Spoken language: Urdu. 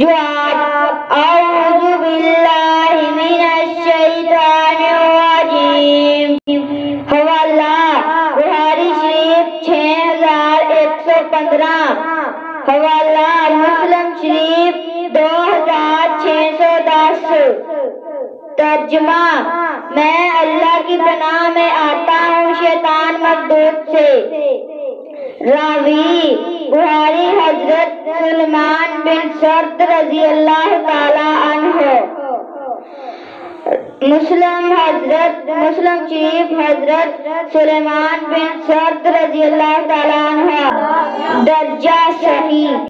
جواب اعوذ باللہ من الشیطان الرجیم۔ حوالہ بخاری شریف 6115، حوالہ مسلم شریف 2610۔ ترجمہ: میں اللہ کی پناہ میں آتا ہوں شیطان مردود سے۔ راوی بخاری حضرت سلیمان بن سرد رضی اللہ تعالی عنہ، مسلم شریف حضرت سلیمان بن سرد رضی اللہ تعالی عنہ۔ درجہ صحیح۔